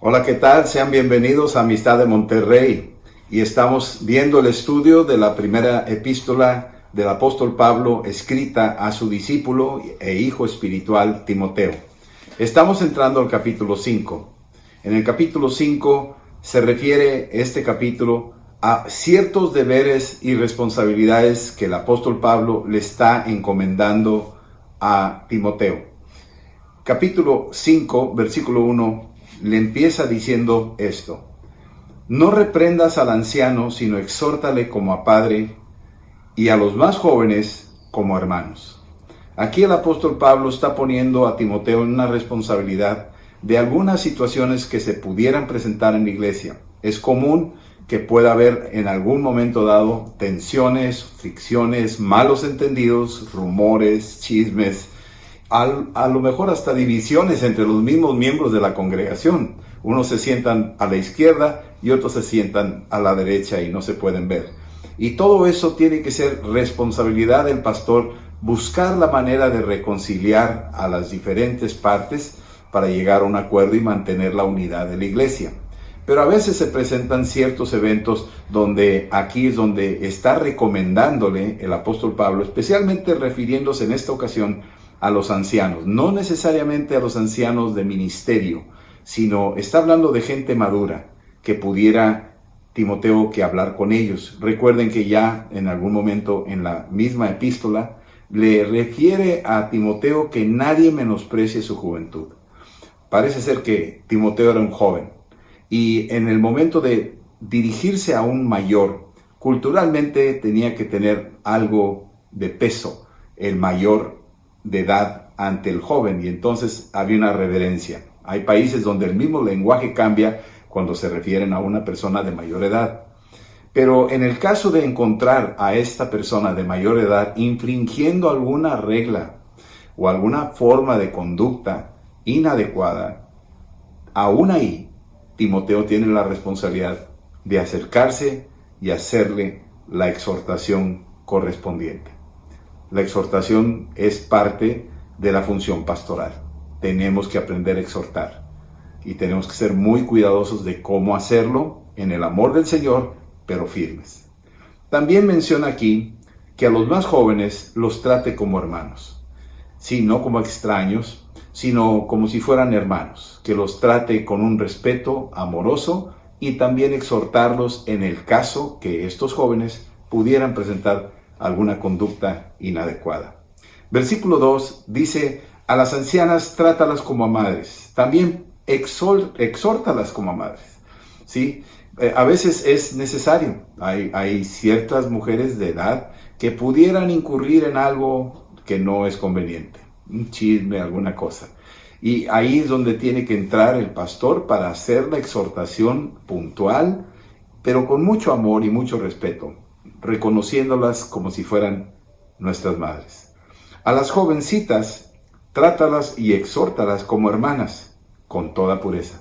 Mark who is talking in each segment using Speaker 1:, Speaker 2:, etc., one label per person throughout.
Speaker 1: Hola, ¿qué tal? Sean bienvenidos a Amistad de Monterrey. Y estamos viendo el estudio de la primera epístola del apóstol Pablo escrita a su discípulo e hijo espiritual Timoteo. Estamos entrando al capítulo 5. En el capítulo 5 se refiere este capítulo a ciertos deberes y responsabilidades que el apóstol Pablo le está encomendando a Timoteo. Capítulo 5, versículo 1, le empieza diciendo esto: No reprendas al anciano, sino exhórtale como a padre, y a los más jóvenes como hermanos. Aquí el apóstol Pablo está poniendo a Timoteo en una responsabilidad de algunas situaciones que se pudieran presentar en la iglesia. Es común que pueda haber en algún momento dado tensiones, fricciones, malos entendidos, rumores, chismes, a lo mejor hasta divisiones entre los mismos miembros de la congregación. Unos se sientan a la izquierda y otros se sientan a la derecha y no se pueden ver. Y todo eso tiene que ser responsabilidad del pastor, buscar la manera de reconciliar a las diferentes partes para llegar a un acuerdo y mantener la unidad de la iglesia. Pero a veces se presentan ciertos eventos donde aquí es donde está recomendándole el apóstol Pablo, especialmente refiriéndose en esta ocasión a los ancianos, no necesariamente a los ancianos de ministerio, sino está hablando de gente madura que pudiera Timoteo que hablar con ellos. Recuerden que ya en algún momento en la misma epístola le refiere a Timoteo que nadie menosprecie su juventud. Parece ser que Timoteo era un joven y en el momento de dirigirse a un mayor, culturalmente tenía que tener algo de peso, el mayor de edad ante el joven, y entonces había una reverencia. Hay países donde el mismo lenguaje cambia cuando se refieren a una persona de mayor edad. Pero en el caso de encontrar a esta persona de mayor edad infringiendo alguna regla o alguna forma de conducta inadecuada, aún ahí Timoteo tiene la responsabilidad de acercarse y hacerle la exhortación correspondiente. La exhortación es parte de la función pastoral. Tenemos que aprender a exhortar y tenemos que ser muy cuidadosos de cómo hacerlo en el amor del Señor, pero firmes. También menciona aquí que a los más jóvenes los trate como hermanos. Sí, no como extraños, sino como si fueran hermanos, que los trate con un respeto amoroso y también exhortarlos en el caso que estos jóvenes pudieran presentar alguna conducta inadecuada. Versículo 2 dice: a las ancianas trátalas como a madres, también exhórtalas como a madres. ¿Sí? A veces es necesario, hay ciertas mujeres de edad que pudieran incurrir en algo que no es conveniente, un chisme, alguna cosa. Y ahí es donde tiene que entrar el pastor para hacer la exhortación puntual, pero con mucho amor y mucho respeto, reconociéndolas como si fueran nuestras madres. A las jovencitas, trátalas y exhórtalas como hermanas, con toda pureza.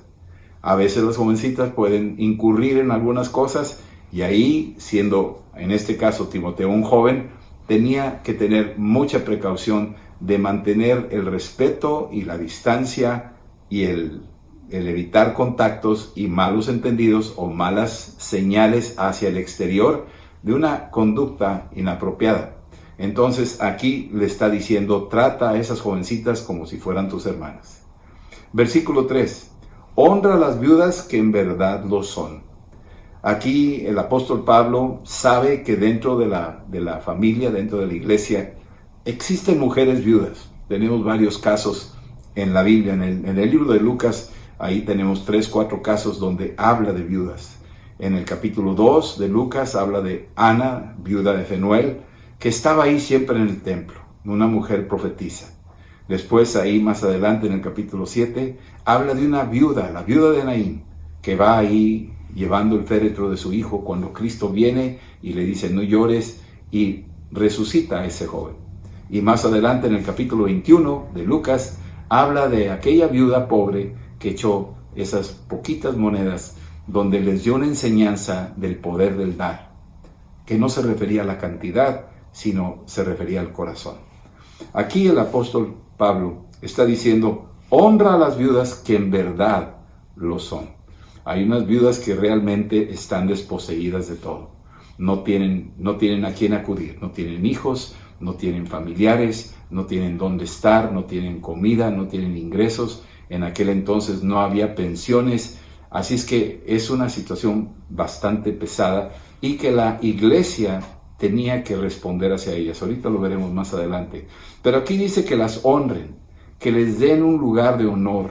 Speaker 1: A veces las jovencitas pueden incurrir en algunas cosas y ahí, siendo en este caso Timoteo un joven, tenía que tener mucha precaución de mantener el respeto y la distancia y el evitar contactos y malos entendidos o malas señales hacia el exterior de una conducta inapropiada. Entonces aquí le está diciendo: trata a esas jovencitas como si fueran tus hermanas. Versículo 3. Honra a las viudas que en verdad lo son. Aquí el apóstol Pablo sabe que dentro de la familia, dentro de la iglesia, existen mujeres viudas. Tenemos varios casos en la Biblia. En el libro de Lucas, ahí tenemos 3-4 casos donde habla de viudas. En el capítulo 2 de Lucas habla de Ana, viuda de Fenuel, que estaba ahí siempre en el templo, una mujer profetisa. Después ahí más adelante en el capítulo 7 habla de una viuda, la viuda de Naín, que va ahí llevando el féretro de su hijo cuando Cristo viene y le dice: no llores, y resucita a ese joven. Y más adelante en el capítulo 21 de Lucas habla de aquella viuda pobre que echó esas poquitas monedas, donde les dio una enseñanza del poder del dar, que no se refería a la cantidad, sino se refería al corazón. Aquí el apóstol Pablo está diciendo: honra a las viudas que en verdad lo son. Hay unas viudas que realmente están desposeídas de todo. No tienen a quién acudir, no tienen hijos, no tienen familiares, no tienen dónde estar, no tienen comida, no tienen ingresos. En aquel entonces no había pensiones, así es que es una situación bastante pesada y que la iglesia tenía que responder hacia ellas. Ahorita lo veremos más adelante. Pero aquí dice que las honren, que les den un lugar de honor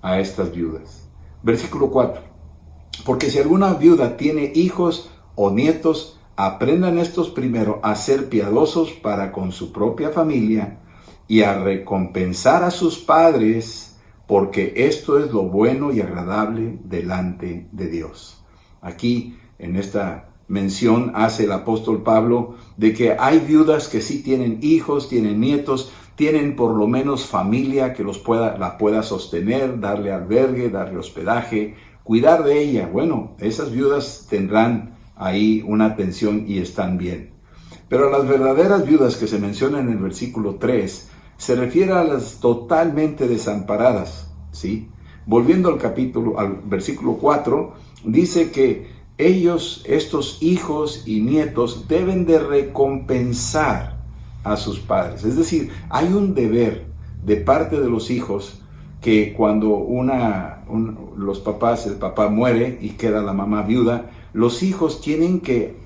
Speaker 1: a estas viudas. Versículo 4. Porque si alguna viuda tiene hijos o nietos, aprendan estos primero a ser piadosos para con su propia familia y a recompensar a sus padres, porque esto es lo bueno y agradable delante de Dios. Aquí, en esta mención, hace el apóstol Pablo de que hay viudas que sí tienen hijos, tienen nietos, tienen por lo menos familia que la pueda sostener, darle albergue, darle hospedaje, cuidar de ella. Bueno, esas viudas tendrán ahí una atención y están bien. Pero las verdaderas viudas que se mencionan en el versículo 3 se refiere a las totalmente desamparadas, ¿sí? Volviendo al versículo 4, dice que ellos, estos hijos y nietos, deben de recompensar a sus padres. Es decir, hay un deber de parte de los hijos que cuando el papá muere y queda la mamá viuda, los hijos tienen que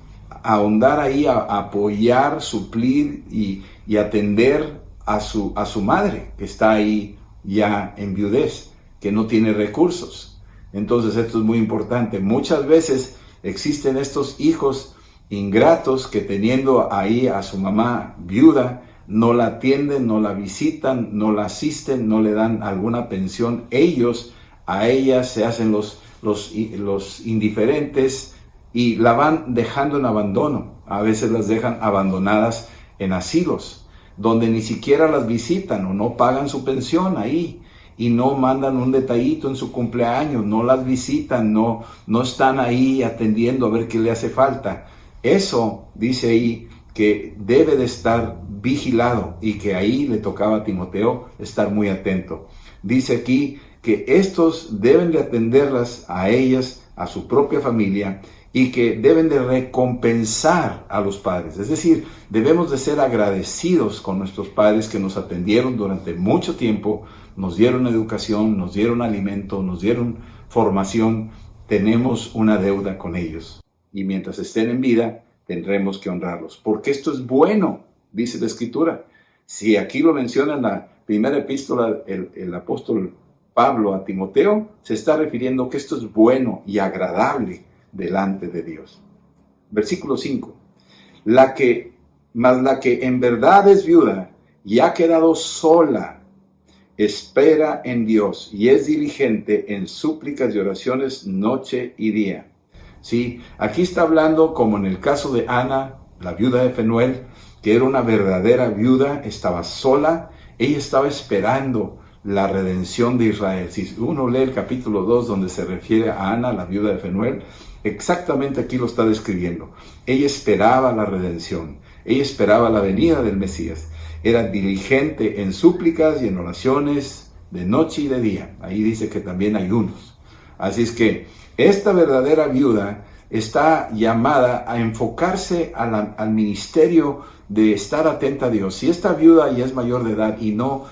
Speaker 1: ahondar ahí, a apoyar, suplir y atender a su madre, que está ahí ya en viudez, que no tiene recursos. Entonces esto es muy importante. Muchas veces existen estos hijos ingratos que teniendo ahí a su mamá viuda, no la atienden, no la visitan, no la asisten, no le dan alguna pensión. A ellas se hacen los indiferentes y la van dejando en abandono. A veces las dejan abandonadas en asilos, donde ni siquiera las visitan o no pagan su pensión ahí y no mandan un detallito en su cumpleaños, no las visitan, no están ahí atendiendo a ver qué le hace falta. Eso dice ahí que debe de estar vigilado y que ahí le tocaba a Timoteo estar muy atento. Dice aquí que estos deben de atenderlas a ellas, a su propia familia, y que deben de recompensar a los padres. Es decir, debemos de ser agradecidos con nuestros padres que nos atendieron durante mucho tiempo, nos dieron educación, nos dieron alimento, nos dieron formación. Tenemos una deuda con ellos. Y mientras estén en vida, tendremos que honrarlos. Porque esto es bueno, dice la Escritura. Si aquí lo menciona en la primera epístola el apóstol Pablo a Timoteo, se está refiriendo que esto es bueno y agradable delante de Dios. Versículo 5. Mas la que en verdad es viuda y ha quedado sola, espera en Dios y es diligente en súplicas y oraciones noche y día. Sí, aquí está hablando como en el caso de Ana, la viuda de Fenuel, que era una verdadera viuda, estaba sola, ella estaba esperando la redención de Israel. Si uno lee el capítulo 2 donde se refiere a Ana, la viuda de Fenuel, exactamente aquí lo está describiendo. Ella esperaba la redención, ella esperaba la venida del Mesías, era diligente en súplicas y en oraciones de noche y de día. Ahí dice que también ayunos. Así es que esta verdadera viuda está llamada a enfocarse al ministerio de estar atenta a Dios. Si esta viuda ya es mayor de edad y no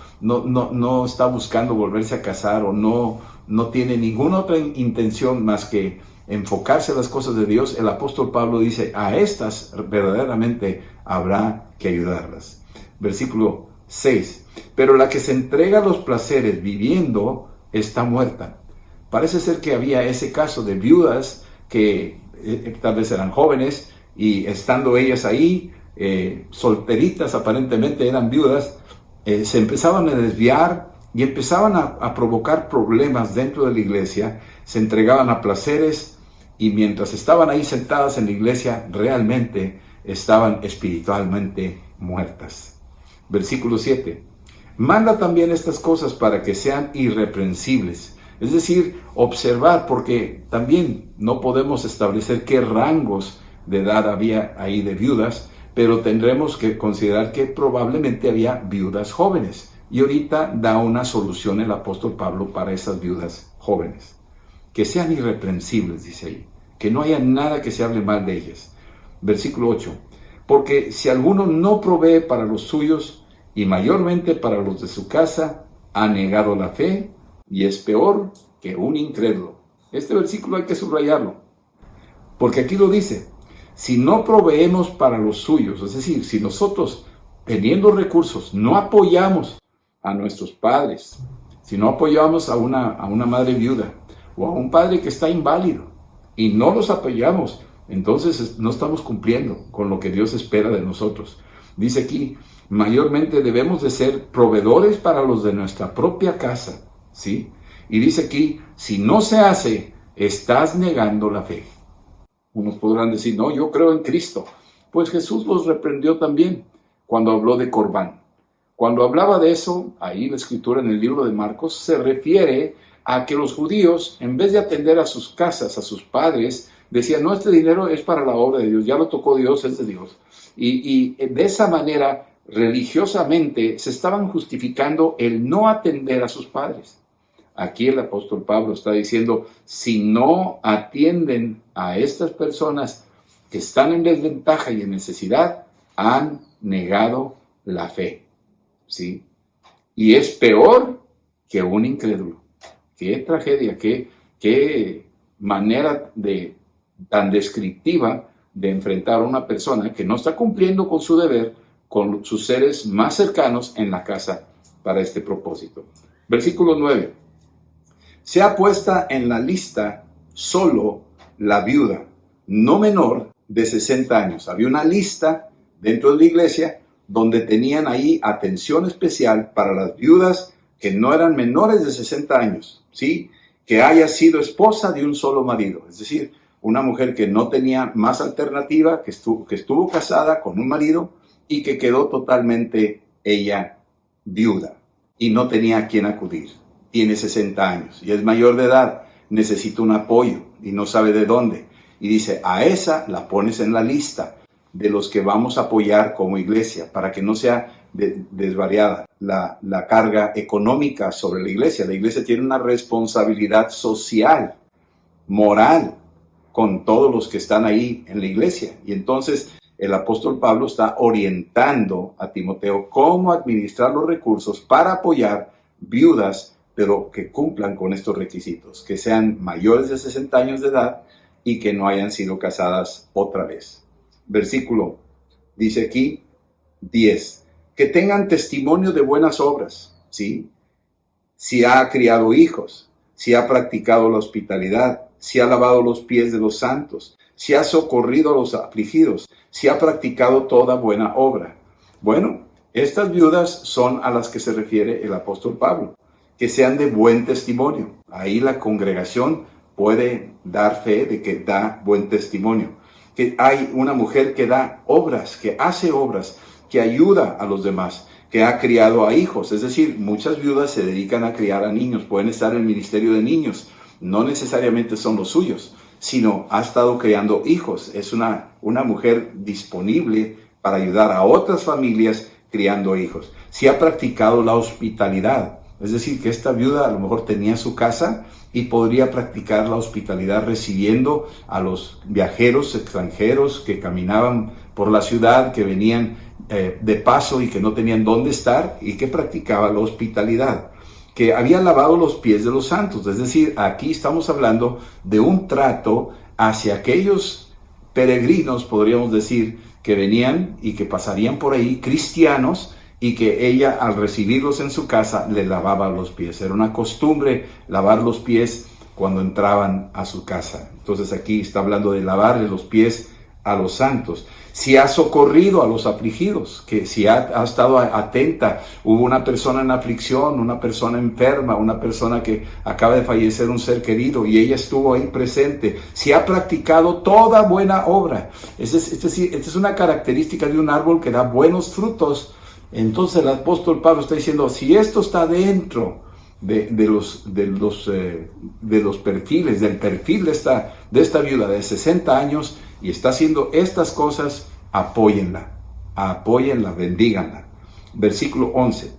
Speaker 1: está buscando volverse a casar o no tiene ninguna otra intención más que enfocarse a las cosas de Dios, el apóstol Pablo dice, a estas verdaderamente habrá que ayudarlas. Versículo 6. Pero la que se entrega a los placeres viviendo está muerta. Parece ser que había ese caso de viudas que tal vez eran jóvenes y estando ellas ahí, solteritas aparentemente, eran viudas, se empezaban a desviar y empezaban a provocar problemas dentro de la iglesia, se entregaban a placeres y mientras estaban ahí sentadas en la iglesia, realmente estaban espiritualmente muertas. Versículo 7. Manda también estas cosas para que sean irreprensibles. Es decir, observar, porque también no podemos establecer qué rangos de edad había ahí de viudas, pero tendremos que considerar que probablemente había viudas jóvenes. Y ahorita da una solución el apóstol Pablo para esas viudas jóvenes. que sean irreprensibles, dice ahí, que no haya nada que se hable mal de ellas. Versículo 8, porque si alguno no provee para los suyos, y mayormente para los de su casa, ha negado la fe, y es peor que un incrédulo. Este versículo hay que subrayarlo, porque aquí lo dice, si no proveemos para los suyos, es decir, si nosotros, teniendo recursos, no apoyamos a nuestros padres, si no apoyamos a una madre viuda, o a un padre que está inválido, y no los apoyamos, entonces no estamos cumpliendo con lo que Dios espera de nosotros. Dice aquí, mayormente debemos de ser proveedores para los de nuestra propia casa, ¿sí? Y dice aquí, si no se hace, estás negando la fe. Unos podrán decir, no, yo creo en Cristo. Pues Jesús los reprendió también cuando habló de Corbán. Cuando hablaba de eso, ahí la escritura en el libro de Marcos se refiere a que los judíos, en vez de atender a sus casas, a sus padres, decían, no, este dinero es para la obra de Dios, ya lo tocó Dios, es de Dios. Y de esa manera, religiosamente, se estaban justificando el no atender a sus padres. Aquí el apóstol Pablo está diciendo, si no atienden a estas personas que están en desventaja y en necesidad, han negado la fe, ¿sí? Y es peor que un incrédulo. Qué tragedia, qué manera tan descriptiva de enfrentar a una persona que no está cumpliendo con su deber con sus seres más cercanos en la casa para este propósito. Versículo 9. Sea puesta en la lista solo la viuda, no menor de 60 años. Había una lista dentro de la iglesia donde tenían ahí atención especial para las viudas que no eran menores de 60 años, ¿sí? Que haya sido esposa de un solo marido, es decir, una mujer que no tenía más alternativa, que estuvo casada con un marido y que quedó totalmente ella viuda y no tenía a quién acudir. Tiene 60 años y es mayor de edad, necesita un apoyo y no sabe de dónde. Y dice, a esa la pones en la lista de los que vamos a apoyar como iglesia para que no sea desvariada la carga económica sobre la iglesia. La iglesia tiene una responsabilidad social, moral, con todos los que están ahí en la iglesia. Y entonces el apóstol Pablo está orientando a Timoteo cómo administrar los recursos para apoyar viudas, pero que cumplan con estos requisitos, que sean mayores de 60 años de edad y que no hayan sido casadas otra vez. Versículo, dice aquí, 10, que tengan testimonio de buenas obras, ¿sí? Si ha criado hijos, si ha practicado la hospitalidad, si ha lavado los pies de los santos, si ha socorrido a los afligidos, si ha practicado toda buena obra. Bueno, estas viudas son a las que se refiere el apóstol Pablo, que sean de buen testimonio. Ahí la congregación puede dar fe de que da buen testimonio. Que hay una mujer que da obras, que hace obras, que ayuda a los demás, que ha criado a hijos. Es decir, muchas viudas se dedican a criar a niños, pueden estar en el ministerio de niños. No necesariamente son los suyos, sino ha estado criando hijos. Es una mujer disponible para ayudar a otras familias criando hijos. Si ha practicado la hospitalidad, es decir, que esta viuda a lo mejor tenía su casa y podría practicar la hospitalidad recibiendo a los viajeros extranjeros que caminaban por la ciudad, que venían de paso y que no tenían dónde estar, y que practicaba la hospitalidad, que había lavado los pies de los santos. Es decir, aquí estamos hablando de un trato hacia aquellos peregrinos, podríamos decir, que venían y que pasarían por ahí, cristianos, y que ella, al recibirlos en su casa, les lavaba los pies. Era una costumbre lavar los pies cuando entraban a su casa. Entonces aquí está hablando de lavarle los pies a los santos. Si ha socorrido a los afligidos, que si ha estado atenta, hubo una persona en aflicción, una persona enferma, una persona que acaba de fallecer, un ser querido, y ella estuvo ahí presente. Si ha practicado toda buena obra. Esta es una característica de un árbol que da buenos frutos. Entonces el apóstol Pablo está diciendo, si esto está dentro de los perfiles, del perfil de esta viuda de 60 años y está haciendo estas cosas, apóyenla, bendíganla. Versículo 11,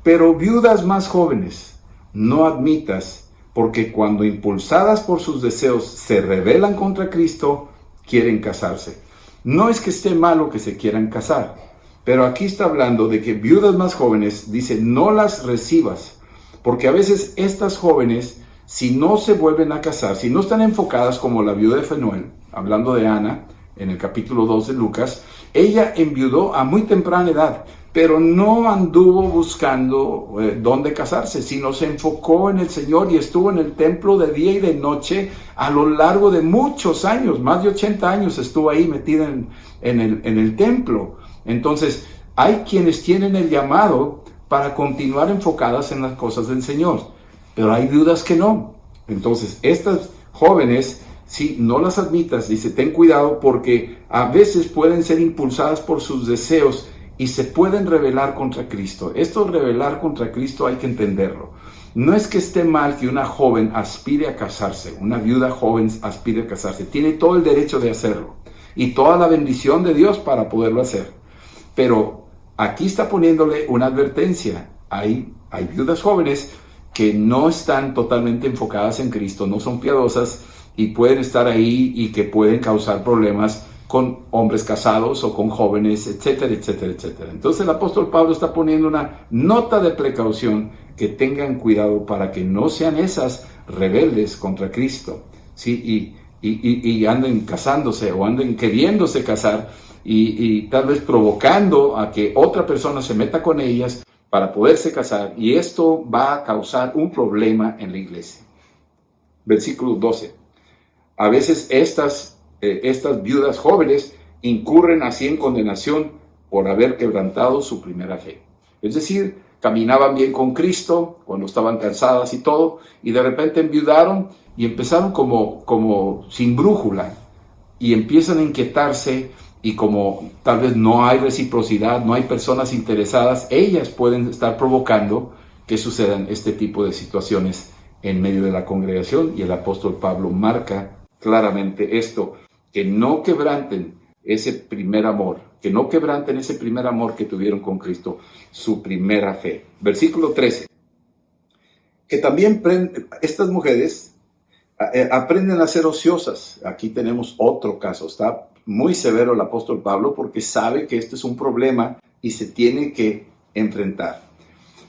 Speaker 1: pero viudas más jóvenes no admitas, porque cuando impulsadas por sus deseos se rebelan contra Cristo, quieren casarse. No es que esté malo que se quieran casar, pero aquí está hablando de que viudas más jóvenes, dice, no las recibas, porque a veces estas jóvenes, si no se vuelven a casar, si no están enfocadas como la viuda de Fanuel, hablando de Ana, en el capítulo 2 de Lucas, ella enviudó a muy temprana edad, pero no anduvo buscando dónde casarse, sino se enfocó en el Señor y estuvo en el templo de día y de noche a lo largo de muchos años, más de 80 años estuvo ahí metida en el templo. Entonces, hay quienes tienen el llamado para continuar enfocadas en las cosas del Señor, pero hay viudas que no. Entonces, estas jóvenes, si no las admitas, dice, ten cuidado porque a veces pueden ser impulsadas por sus deseos y se pueden rebelar contra Cristo. Esto rebelar contra Cristo hay que entenderlo. No es que esté mal que una joven aspire a casarse, una viuda joven aspire a casarse. Tiene todo el derecho de hacerlo y toda la bendición de Dios para poderlo hacer. Pero aquí está poniéndole una advertencia. Hay viudas jóvenes que no están totalmente enfocadas en Cristo, no son piadosas y pueden estar ahí y que pueden causar problemas con hombres casados o con jóvenes, etcétera, etcétera, etcétera. Entonces el apóstol Pablo está poniendo una nota de precaución, que tengan cuidado para que no sean esas rebeldes contra Cristo, ¿sí? Y anden casándose o anden queriéndose casar y tal vez provocando a que otra persona se meta con ellas para poderse casar, y esto va a causar un problema en la iglesia. Versículo 12. A veces estas viudas jóvenes incurren así en condenación por haber quebrantado su primera fe. Es decir, caminaban bien con Cristo cuando estaban cansadas y todo, y de repente enviudaron y empezaron como sin brújula, y empiezan a inquietarse, y como tal vez no hay reciprocidad, no hay personas interesadas, ellas pueden estar provocando que sucedan este tipo de situaciones en medio de la congregación, y el apóstol Pablo marca claramente esto, que no quebranten ese primer amor, que tuvieron con Cristo, su primera fe. Versículo 13, que también estas mujeres aprenden a ser ociosas. Aquí tenemos otro caso, está muy severo el apóstol Pablo porque sabe que este es un problema y se tiene que enfrentar.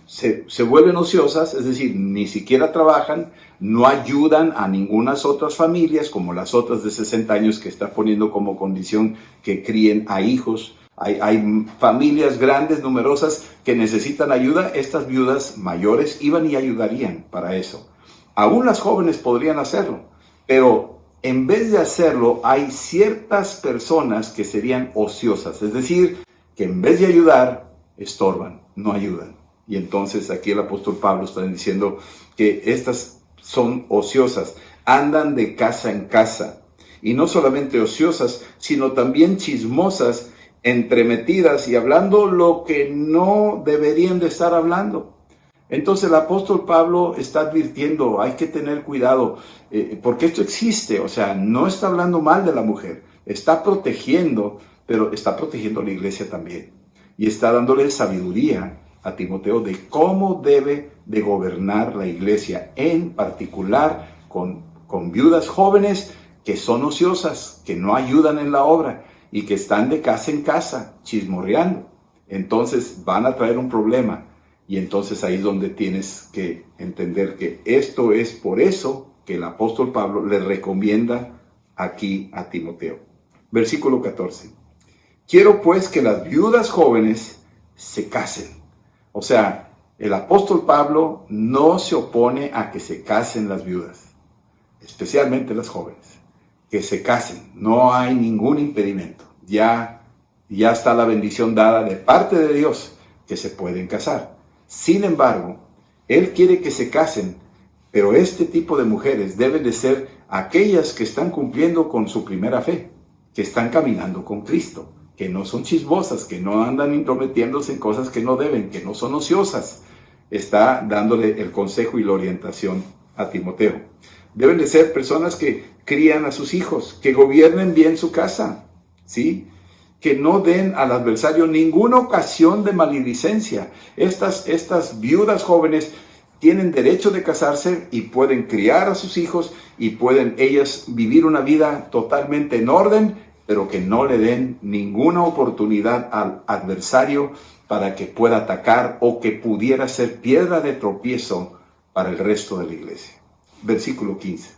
Speaker 1: Se vuelven ociosas, es decir, ni siquiera trabajan, no ayudan a ninguna otras familias, como las otras de 60 años que está poniendo como condición que críen a hijos. Hay familias grandes, numerosas, que necesitan ayuda. Estas viudas mayores iban y ayudarían para eso. Aún las jóvenes podrían hacerlo, pero en vez de hacerlo, hay ciertas personas que serían ociosas, es decir, que en vez de ayudar, estorban, no ayudan. Y entonces aquí el apóstol Pablo está diciendo que estas son ociosas, andan de casa en casa. Y no solamente ociosas, sino también chismosas, entremetidas y hablando lo que no deberían de estar hablando. Entonces el apóstol Pablo está advirtiendo, hay que tener cuidado, porque esto existe, o sea, no está hablando mal de la mujer, está protegiendo, pero está protegiendo a la iglesia también. Y está dándole sabiduría a Timoteo de cómo debe de gobernar la iglesia, en particular con viudas jóvenes que son ociosas, que no ayudan en la obra y que están de casa en casa chismorreando. Entonces van a traer un problema, y entonces ahí es donde tienes que entender que esto es por eso que el apóstol Pablo le recomienda aquí a Timoteo. Versículo 14. Quiero pues que las viudas jóvenes se casen. O sea, el apóstol Pablo no se opone a que se casen las viudas, especialmente las jóvenes, que se casen. No hay ningún impedimento. Ya está la bendición dada de parte de Dios que se pueden casar. Sin embargo, él quiere que se casen, pero este tipo de mujeres deben de ser aquellas que están cumpliendo con su primera fe, que están caminando con Cristo, que no son chismosas, que no andan intrometiéndose en cosas que no deben, que no son ociosas. Está dándole el consejo y la orientación a Timoteo. Deben de ser personas que crían a sus hijos, que gobiernen bien su casa, ¿sí? Que no den al adversario ninguna ocasión de maledicencia. Estas viudas jóvenes tienen derecho de casarse y pueden criar a sus hijos y pueden ellas vivir una vida totalmente en orden, pero que no le den ninguna oportunidad al adversario para que pueda atacar o que pudiera ser piedra de tropiezo para el resto de la iglesia. Versículo 15.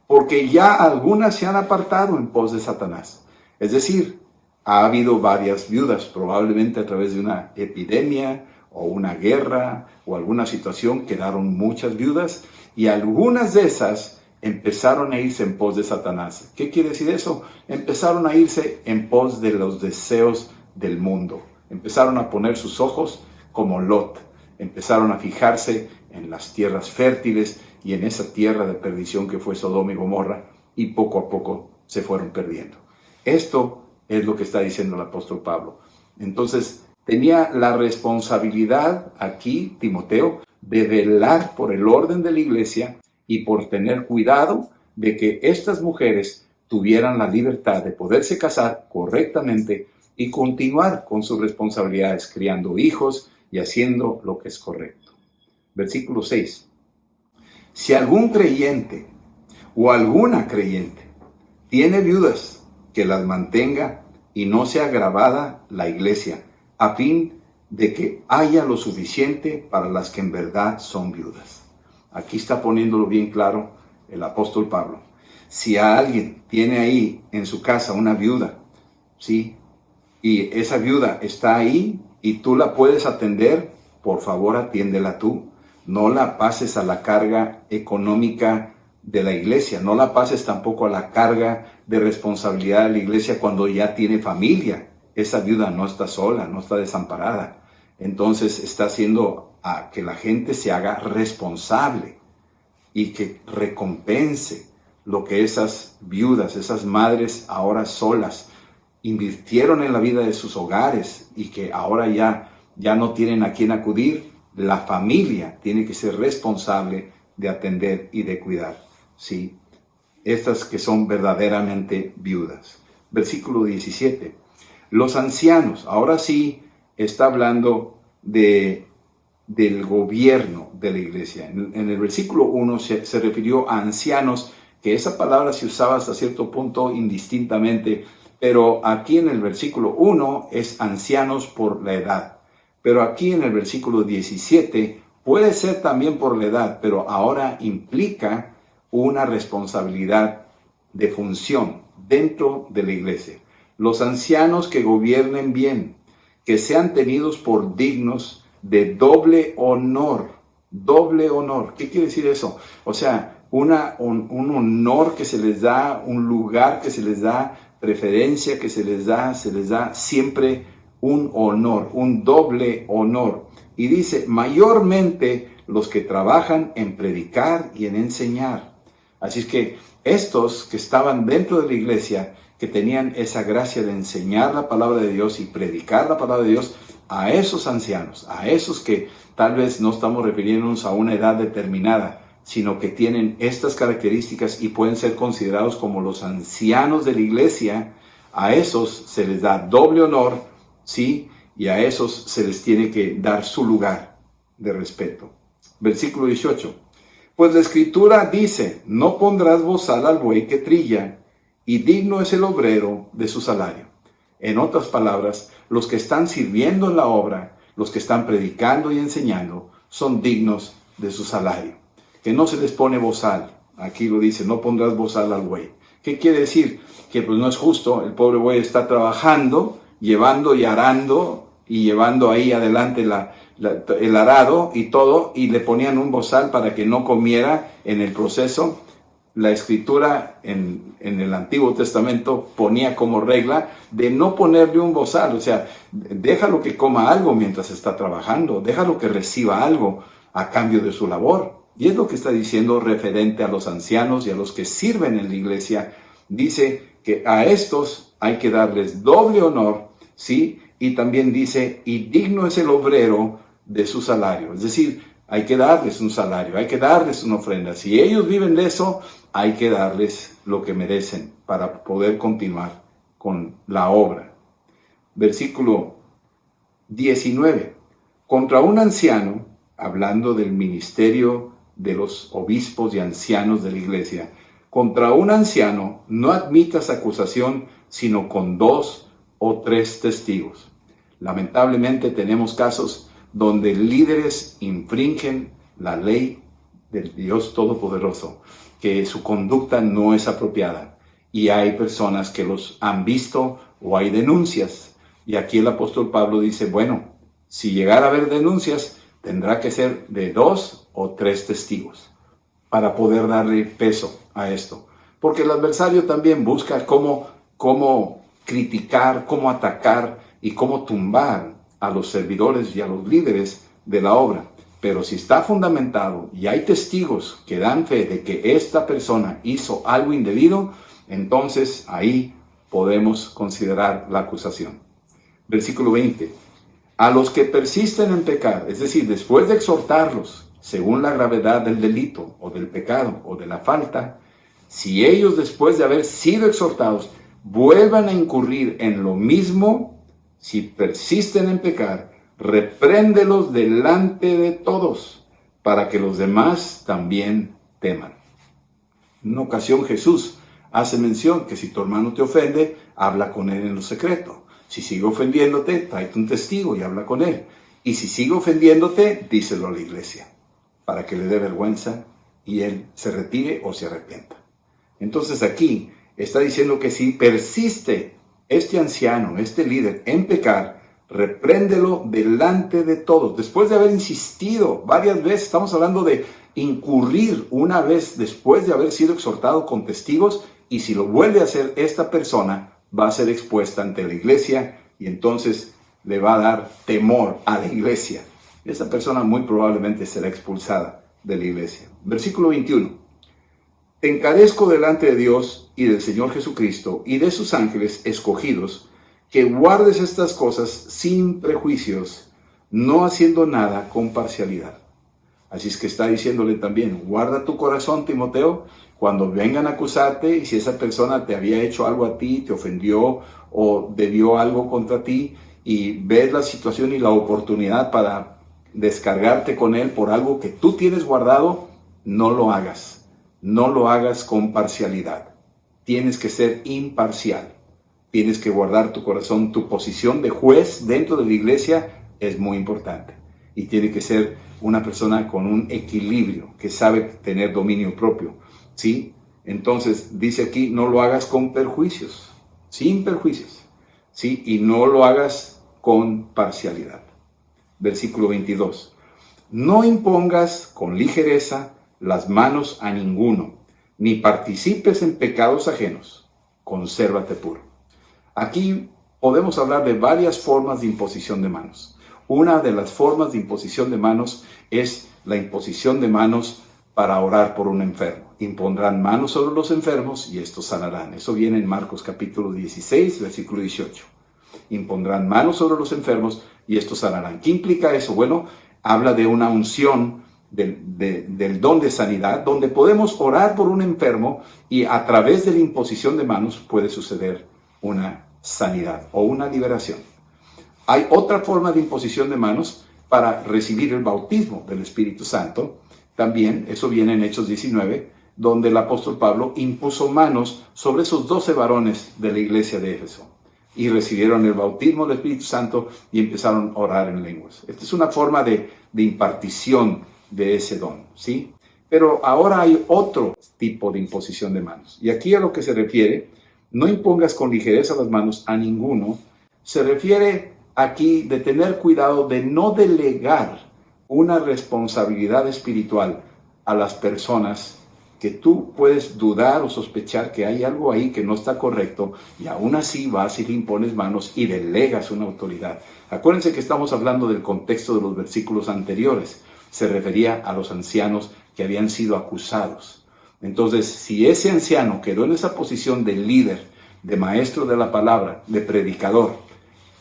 Speaker 1: Porque ya algunas se han apartado en pos de Satanás. Es decir, ha habido varias viudas, probablemente a través de una epidemia o una guerra o alguna situación, quedaron muchas viudas y algunas de esas empezaron a irse en pos de Satanás. ¿Qué quiere decir eso? Empezaron a irse en pos de los deseos del mundo. Empezaron a poner sus ojos como Lot. Empezaron a fijarse en las tierras fértiles y en esa tierra de perdición que fue Sodoma y Gomorra, y poco a poco se fueron perdiendo. Esto es lo que está diciendo el apóstol Pablo. Entonces, tenía la responsabilidad aquí, Timoteo, de velar por el orden de la iglesia y por tener cuidado de que estas mujeres tuvieran la libertad de poderse casar correctamente y continuar con sus responsabilidades, criando hijos y haciendo lo que es correcto. Versículo 6. Si algún creyente o alguna creyente tiene viudas, que las mantenga y no sea agravada la iglesia, a fin de que haya lo suficiente para las que en verdad son viudas. Aquí está poniéndolo bien claro el apóstol Pablo. Si alguien tiene ahí en su casa una viuda, ¿sí?, y esa viuda está ahí y tú la puedes atender, por favor atiéndela tú. No la pases a la carga económica de la iglesia, no la pases tampoco a la carga de responsabilidad de la iglesia cuando ya tiene familia. Esa viuda no está sola, no está desamparada. Entonces está haciendo a que la gente se haga responsable y que recompense lo que esas viudas, esas madres ahora solas, invirtieron en la vida de sus hogares y que ahora ya no tienen a quién acudir. La familia tiene que ser responsable de atender y de cuidar, ¿sí? Estas que son verdaderamente viudas. Versículo 17. Los ancianos, ahora sí está hablando del gobierno de la iglesia. En el versículo 1 se refirió a ancianos, que esa palabra se usaba hasta cierto punto indistintamente, pero aquí en el versículo 1 es ancianos por la edad. Pero aquí en el versículo 17 puede ser también por la edad, pero ahora implica una responsabilidad de función dentro de la iglesia. Los ancianos que gobiernen bien, que sean tenidos por dignos de doble honor. Doble honor. ¿Qué quiere decir eso? O sea, un honor que se les da, un lugar que se les da, preferencia que se les da siempre un honor, un doble honor. Y dice, mayormente los que trabajan en predicar y en enseñar. Así es que estos que estaban dentro de la iglesia, que tenían esa gracia de enseñar la palabra de Dios y predicar la palabra de Dios, a esos ancianos, a esos que tal vez no estamos refiriéndonos a una edad determinada, sino que tienen estas características y pueden ser considerados como los ancianos de la iglesia, a esos se les da doble honor, ¿sí? Y a esos se les tiene que dar su lugar de respeto. Versículo 18. Pues la escritura dice, no pondrás bozal al buey que trilla, y digno es el obrero de su salario. En otras palabras, los que están sirviendo en la obra, los que están predicando y enseñando, son dignos de su salario. Que no se les pone bozal. Aquí lo dice, no pondrás bozal al buey. ¿Qué quiere decir? Que pues no es justo, el pobre buey está trabajando, llevando y arando y llevando ahí adelante el arado y todo, y le ponían un bozal para que no comiera en el proceso. La escritura en el Antiguo Testamento ponía como regla de no ponerle un bozal, o sea, déjalo que coma algo mientras está trabajando, déjalo que reciba algo a cambio de su labor. Y es lo que está diciendo referente a los ancianos y a los que sirven en la iglesia. Dice que a estos hay que darles doble honor, ¿sí? Y también dice, y digno es el obrero de su salario. Es decir, hay que darles un salario, hay que darles una ofrenda. Si ellos viven de eso, hay que darles lo que merecen para poder continuar con la obra. Versículo 19. Contra un anciano hablando del ministerio de los obispos y ancianos de la iglesia. Contra un anciano no admitas acusación sino con 2 o 3 testigos. Lamentablemente tenemos casos donde líderes infringen la ley del Dios Todopoderoso, que su conducta no es apropiada. Y hay personas que los han visto o hay denuncias. Y aquí el apóstol Pablo dice, bueno, si llegara a haber denuncias, tendrá que ser de 2 o 3 testigos para poder darle peso a esto. Porque el adversario también busca cómo criticar, cómo atacar y cómo tumbar a los servidores y a los líderes de la obra. Pero si está fundamentado y hay testigos que dan fe de que esta persona hizo algo indebido, entonces ahí podemos considerar la acusación. Versículo 20. A los que persisten en pecar, es decir, después de exhortarlos, según la gravedad del delito o del pecado o de la falta, si ellos después de haber sido exhortados vuelvan a incurrir en lo mismo, si persisten en pecar, repréndelos delante de todos, para que los demás también teman. En una ocasión Jesús hace mención que si tu hermano te ofende, habla con él en lo secreto. Si sigue ofendiéndote, tráete un testigo y habla con él. Y si sigue ofendiéndote, díselo a la iglesia, para que le dé vergüenza y él se retire o se arrepienta. Entonces aquí está diciendo que si persiste este anciano, este líder, en pecar, repréndelo delante de todos. Después de haber insistido varias veces, estamos hablando de incurrir una vez después de haber sido exhortado con testigos, y si lo vuelve a hacer esta persona, va a ser expuesta ante la iglesia y entonces le va a dar temor a la iglesia. Esa persona muy probablemente será expulsada de la iglesia. Versículo 21. Te encarezco delante de Dios y del Señor Jesucristo y de sus ángeles escogidos, que guardes estas cosas sin prejuicios, no haciendo nada con parcialidad. Así es que está diciéndole también, guarda tu corazón, Timoteo, cuando vengan a acusarte, y si esa persona te había hecho algo a ti, te ofendió o debió algo contra ti, y ves la situación y la oportunidad para descargarte con él por algo que tú tienes guardado, no lo hagas. No lo hagas con parcialidad. Tienes que ser imparcial. Tienes que guardar tu corazón. Tu posición de juez dentro de la iglesia es muy importante. Y tiene que ser una persona con un equilibrio, que sabe tener dominio propio. ¿Sí? Entonces dice aquí, no lo hagas con perjuicios, sin perjuicios, ¿sí? Y no lo hagas con parcialidad. Versículo 22. No impongas con ligereza las manos a ninguno, ni participes en pecados ajenos. Consérvate puro. Aquí podemos hablar de varias formas de imposición de manos. Una de las formas de imposición de manos es la imposición de manos para orar por un enfermo. Impondrán manos sobre los enfermos y estos sanarán. Eso viene en Marcos capítulo 16, versículo 18. Impondrán manos sobre los enfermos y estos sanarán. ¿Qué implica eso? Bueno, habla de una unción del don de sanidad, donde podemos orar por un enfermo y a través de la imposición de manos puede suceder una sanidad o una liberación. Hay otra forma de imposición de manos para recibir el bautismo del Espíritu Santo. También, eso viene en Hechos 19, donde el apóstol Pablo impuso manos sobre esos 12 varones de la iglesia de Éfeso y recibieron el bautismo del Espíritu Santo y empezaron a orar en lenguas. Esta es una forma de impartición de ese don, ¿sí? Pero ahora hay otro tipo de imposición de manos. Y aquí a lo que se refiere, no impongas con ligereza las manos a ninguno, se refiere aquí de tener cuidado de no delegar una responsabilidad espiritual a las personas que tú puedes dudar o sospechar que hay algo ahí que no está correcto, y aún así vas y le impones manos y delegas una autoridad. Acuérdense que estamos hablando del contexto de los versículos anteriores. Se refería a los ancianos que habían sido acusados. Entonces, si ese anciano quedó en esa posición de líder, de maestro de la palabra, de predicador,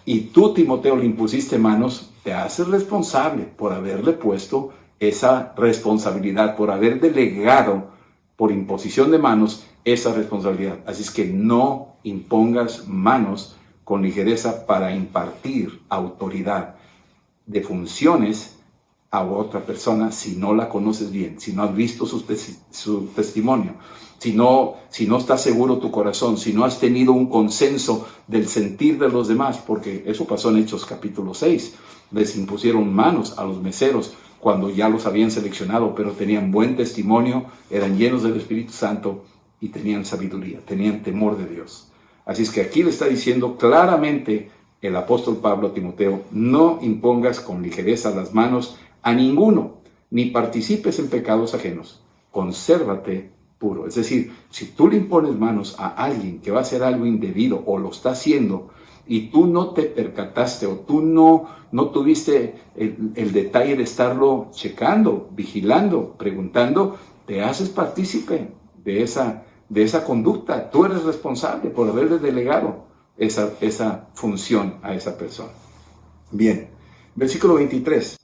Speaker 1: y tú, Timoteo, le impusiste manos, te haces responsable por haberle puesto esa responsabilidad, por haber delegado por imposición de manos esa responsabilidad. Así es que no impongas manos con ligereza para impartir autoridad de funciones a otra persona si no la conoces bien, si no has visto su testimonio, si no estás seguro tu corazón, si no has tenido un consenso del sentir de los demás, porque eso pasó en Hechos capítulo 6. Les impusieron manos a los meseros cuando ya los habían seleccionado, pero tenían buen testimonio, eran llenos del Espíritu Santo y tenían sabiduría, tenían temor de Dios. Así es que aquí le está diciendo claramente el apóstol Pablo a Timoteo: no impongas con ligereza las manos a ninguno, ni participes en pecados ajenos, consérvate puro. Es decir, si tú le impones manos a alguien que va a hacer algo indebido o lo está haciendo y tú no te percataste o tú no tuviste el detalle de estarlo checando, vigilando, preguntando, te haces partícipe de esa conducta. Tú eres responsable por haberle delegado esa función a esa persona. Bien, versículo 23.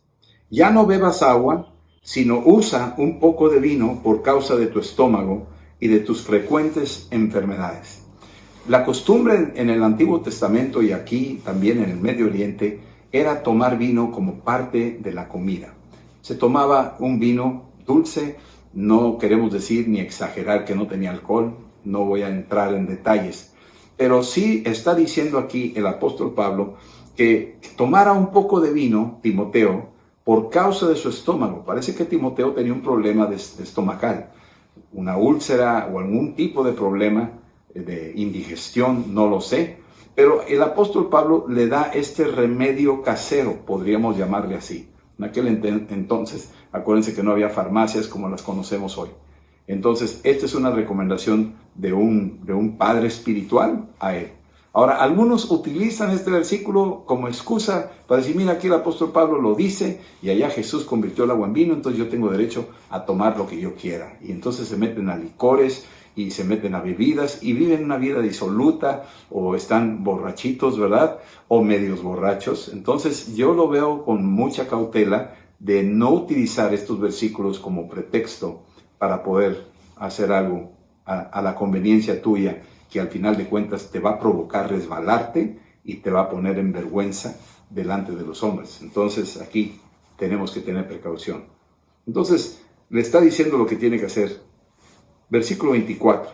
Speaker 1: Ya no bebas agua, sino usa un poco de vino por causa de tu estómago y de tus frecuentes enfermedades. La costumbre en el Antiguo Testamento y aquí también en el Medio Oriente era tomar vino como parte de la comida. Se tomaba un vino dulce, no queremos decir ni exagerar que no tenía alcohol, no voy a entrar en detalles, pero sí está diciendo aquí el apóstol Pablo que tomara un poco de vino, Timoteo, por causa de su estómago. Parece que Timoteo tenía un problema de estomacal, una úlcera o algún tipo de problema de indigestión, no lo sé. Pero el apóstol Pablo le da este remedio casero, podríamos llamarle así. En aquel entonces, acuérdense que no había farmacias como las conocemos hoy. Entonces, esta es una recomendación de un padre espiritual a él. Ahora, algunos utilizan este versículo como excusa para decir: mira, aquí el apóstol Pablo lo dice y allá Jesús convirtió el agua en vino, entonces yo tengo derecho a tomar lo que yo quiera. Y entonces se meten a licores y se meten a bebidas y viven una vida disoluta, o están borrachitos, ¿verdad? O medios borrachos. Entonces yo lo veo con mucha cautela de no utilizar estos versículos como pretexto para poder hacer algo a la conveniencia tuya, que al final de cuentas te va a provocar resbalarte y te va a poner en vergüenza delante de los hombres. Entonces aquí tenemos que tener precaución. Entonces le está diciendo lo que tiene que hacer. Versículo 24.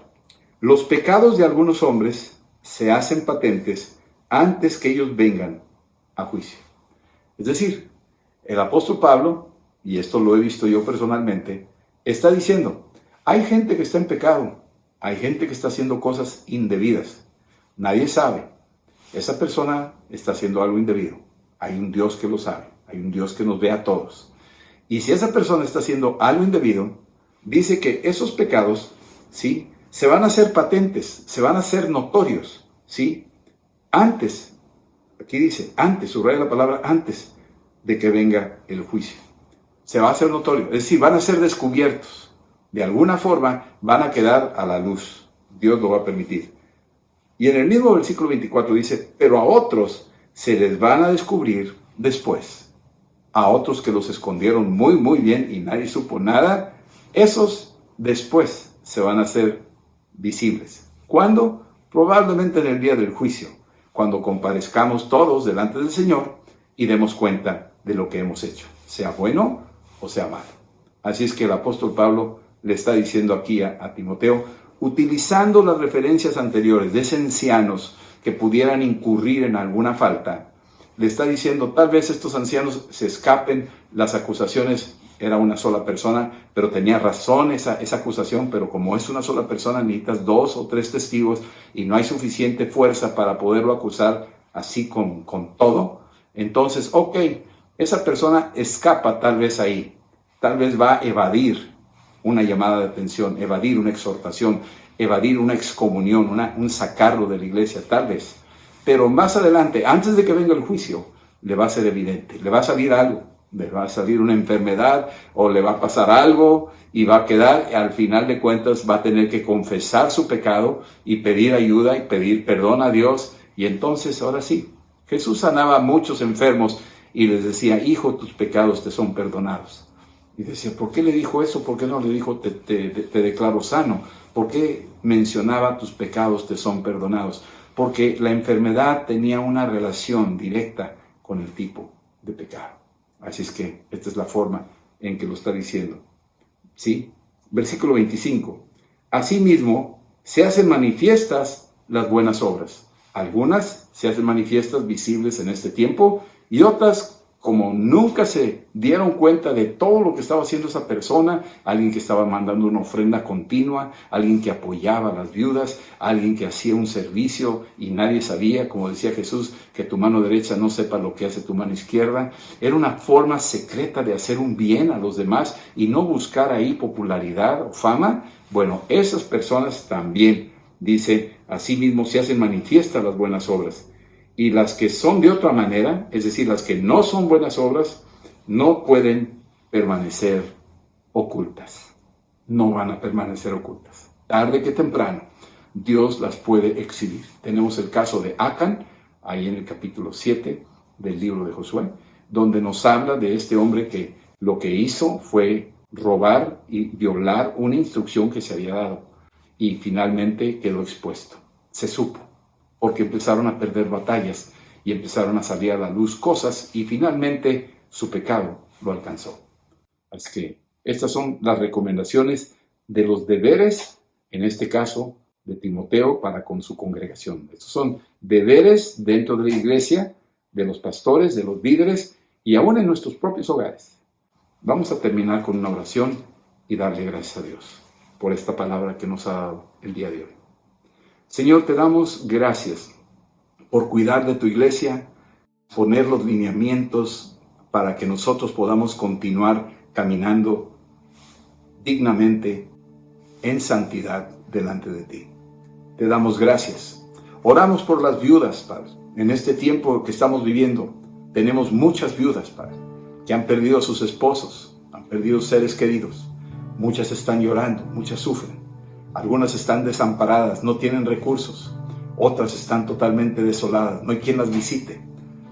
Speaker 1: Los pecados de algunos hombres se hacen patentes antes que ellos vengan a juicio. Es decir, el apóstol Pablo, y esto lo he visto yo personalmente, está diciendo: hay gente que está en pecado, hay gente que está haciendo cosas indebidas. Nadie sabe. Esa persona está haciendo algo indebido. Hay un Dios que lo sabe. Hay un Dios que nos ve a todos. Y si esa persona está haciendo algo indebido, dice que esos pecados, ¿sí?, se van a hacer patentes, se van a hacer notorios, ¿sí? Antes, aquí dice, antes, subraya la palabra antes de que venga el juicio. Se va a hacer notorio, es decir, van a ser descubiertos. De alguna forma van a quedar a la luz. Dios lo va a permitir. Y en el mismo versículo 24 dice: pero a otros se les van a descubrir después. A otros que los escondieron muy, muy bien y nadie supo nada, esos después se van a hacer visibles. ¿Cuándo? Probablemente en el día del juicio, cuando comparezcamos todos delante del Señor y demos cuenta de lo que hemos hecho, sea bueno o sea malo. Así es que el apóstol Pablo le está diciendo aquí a Timoteo, utilizando las referencias anteriores de esos ancianos que pudieran incurrir en alguna falta, le está diciendo: tal vez estos ancianos se escapen, las acusaciones, era una sola persona, pero tenía razón esa acusación, pero como es una sola persona necesitas 2 o 3 testigos y no hay suficiente fuerza para poderlo acusar así con todo. Entonces, ok, esa persona escapa tal vez ahí, tal vez va a evadir una llamada de atención, evadir una exhortación, evadir una excomunión, un sacarlo de la iglesia, tal vez. Pero más adelante, antes de que venga el juicio, le va a ser evidente, le va a salir algo, le va a salir una enfermedad o le va a pasar algo y va a quedar, al final de cuentas va a tener que confesar su pecado y pedir ayuda y pedir perdón a Dios. Y entonces, ahora sí, Jesús sanaba a muchos enfermos y les decía: hijo, tus pecados te son perdonados. Y decía: ¿por qué le dijo eso? ¿Por qué no le dijo te declaro sano? ¿Por qué mencionaba tus pecados te son perdonados? Porque la enfermedad tenía una relación directa con el tipo de pecado. Así es que esta es la forma en que lo está diciendo. ¿Sí? Versículo 25. Asimismo, se hacen manifiestas las buenas obras. Algunas se hacen manifiestas visibles en este tiempo y otras, como nunca se dieron cuenta de todo lo que estaba haciendo esa persona, alguien que estaba mandando una ofrenda continua, alguien que apoyaba a las viudas, alguien que hacía un servicio y nadie sabía, como decía Jesús, que tu mano derecha no sepa lo que hace tu mano izquierda. Era una forma secreta de hacer un bien a los demás y no buscar ahí popularidad o fama. Bueno, esas personas también, dice, asimismo se hacen manifiestas las buenas obras. Y las que son de otra manera, es decir, las que no son buenas obras, no pueden permanecer ocultas. No van a permanecer ocultas. Tarde que temprano, Dios las puede exhibir. Tenemos el caso de Acán, ahí en el capítulo 7 del libro de Josué, donde nos habla de este hombre que lo que hizo fue robar y violar una instrucción que se había dado. Y finalmente quedó expuesto. Se supo, porque empezaron a perder batallas y empezaron a salir a la luz cosas y finalmente su pecado lo alcanzó. Así que estas son las recomendaciones de los deberes, en este caso de Timoteo para con su congregación. Estos son deberes dentro de la iglesia, de los pastores, de los líderes y aún en nuestros propios hogares. Vamos a terminar con una oración y darle gracias a Dios por esta palabra que nos ha dado el día de hoy. Señor, te damos gracias por cuidar de tu iglesia, poner los lineamientos para que nosotros podamos continuar caminando dignamente en santidad delante de ti. Te damos gracias. Oramos por las viudas, Padre. En este tiempo que estamos viviendo, tenemos muchas viudas, Padre, que han perdido a sus esposos, han perdido seres queridos. Muchas están llorando, muchas sufren. Algunas están desamparadas, no tienen recursos. Otras están totalmente desoladas, no hay quien las visite.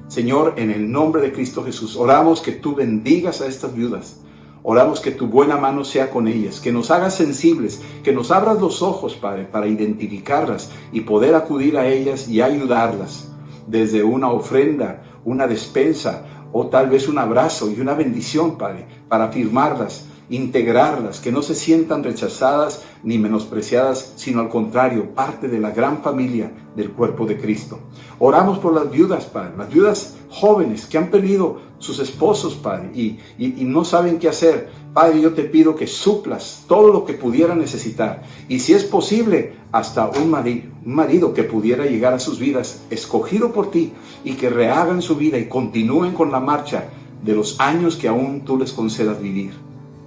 Speaker 1: Señor, en el nombre de Cristo Jesús, oramos que tú bendigas a estas viudas. Oramos que tu buena mano sea con ellas, que nos hagas sensibles, que nos abras los ojos, Padre, para identificarlas y poder acudir a ellas y ayudarlas. Desde una ofrenda, una despensa o tal vez un abrazo y una bendición, Padre, para afirmarlas, integrarlas, que no se sientan rechazadas ni menospreciadas, sino al contrario, parte de la gran familia del cuerpo de Cristo. Oramos por las viudas, Padre, las viudas jóvenes que han perdido sus esposos, Padre, y no saben qué hacer. Padre, yo te pido que suplas todo lo que pudiera necesitar, y si es posible, hasta un marido que pudiera llegar a sus vidas, escogido por ti, y que rehagan su vida y continúen con la marcha de los años que aún tú les concedas vivir.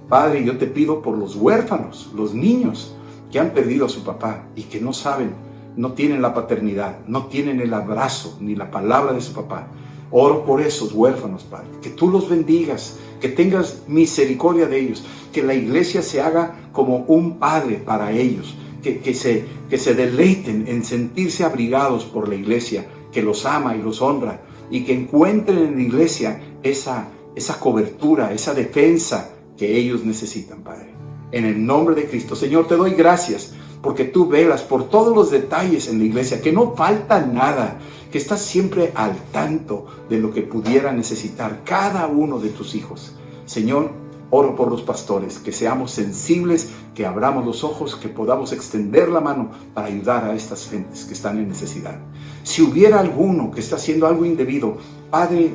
Speaker 1: Padre, yo te pido por los huérfanos, los niños que han perdido a su papá y que no saben, no tienen la paternidad, no tienen el abrazo ni la palabra de su papá. Oro por esos huérfanos, Padre, que tú los bendigas, que tengas misericordia de ellos, que la iglesia se haga como un padre para ellos, que se deleiten en sentirse abrigados por la iglesia, que los ama y los honra, y que encuentren en la iglesia esa cobertura, esa defensa que ellos necesitan, Padre. En el nombre de Cristo, Señor, te doy gracias porque tú velas por todos los detalles en la iglesia, que no falta nada, que estás siempre al tanto de lo que pudiera necesitar cada uno de tus hijos. Señor, oro por los pastores, que seamos sensibles, que abramos los ojos, que podamos extender la mano para ayudar a estas gentes que están en necesidad. Si hubiera alguno que está haciendo algo indebido, Padre,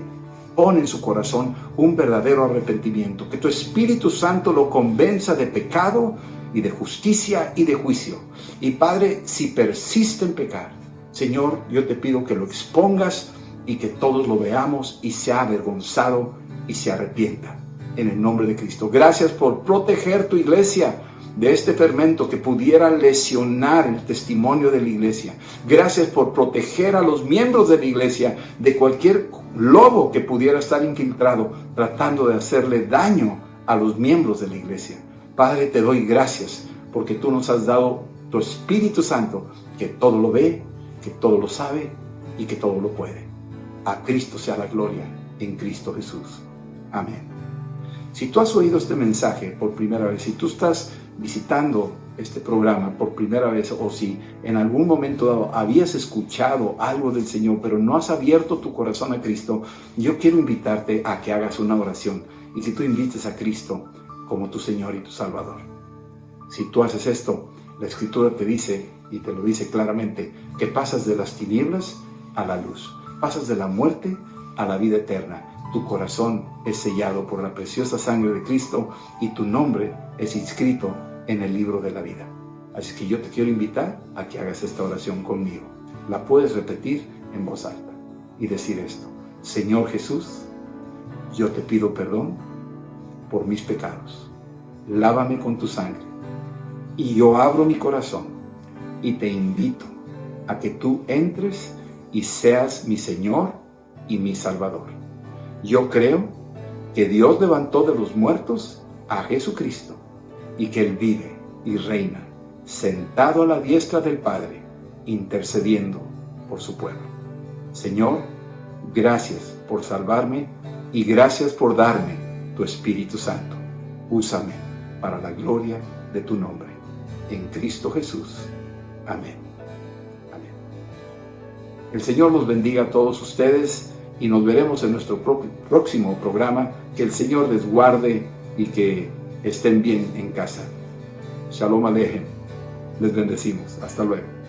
Speaker 1: pon en su corazón un verdadero arrepentimiento, que tu Espíritu Santo lo convenza de pecado y de justicia y de juicio. Y Padre, si persiste en pecar, Señor, yo te pido que lo expongas y que todos lo veamos y sea avergonzado y se arrepienta. En el nombre de Cristo. Gracias por proteger tu iglesia de este fermento que pudiera lesionar el testimonio de la iglesia. Gracias por proteger a los miembros de la iglesia de cualquier lobo que pudiera estar infiltrado tratando de hacerle daño a los miembros de la iglesia. Padre, te doy gracias porque tú nos has dado tu Espíritu Santo, que todo lo ve, que todo lo sabe y que todo lo puede. A Cristo sea la gloria en Cristo Jesús. Amén. Si tú has oído este mensaje por primera vez, si tú estás visitando este programa por primera vez, o si en algún momento dado habías escuchado algo del Señor, pero no has abierto tu corazón a Cristo, yo quiero invitarte a que hagas una oración y que tú invites a Cristo como tu Señor y tu Salvador. Si tú haces esto, la Escritura te dice, y te lo dice claramente, que pasas de las tinieblas a la luz, pasas de la muerte a la vida eterna. Tu corazón es sellado por la preciosa sangre de Cristo y tu nombre es inscrito en el libro de la vida. Así que yo te quiero invitar a que hagas esta oración conmigo. La puedes repetir en voz alta y decir esto: Señor Jesús, yo te pido perdón por mis pecados. Lávame con tu sangre y yo abro mi corazón y te invito a que tú entres y seas mi Señor y mi Salvador. Yo creo que Dios levantó de los muertos a Jesucristo y que Él vive y reina sentado a la diestra del Padre, intercediendo por su pueblo. Señor, gracias por salvarme y gracias por darme tu Espíritu Santo. Úsame para la gloria de tu nombre. En Cristo Jesús. Amén. Amén. El Señor los bendiga a todos ustedes y nos veremos en nuestro próximo programa. Que el Señor les guarde y que estén bien en casa. Shalom Alejem. Les bendecimos. Hasta luego.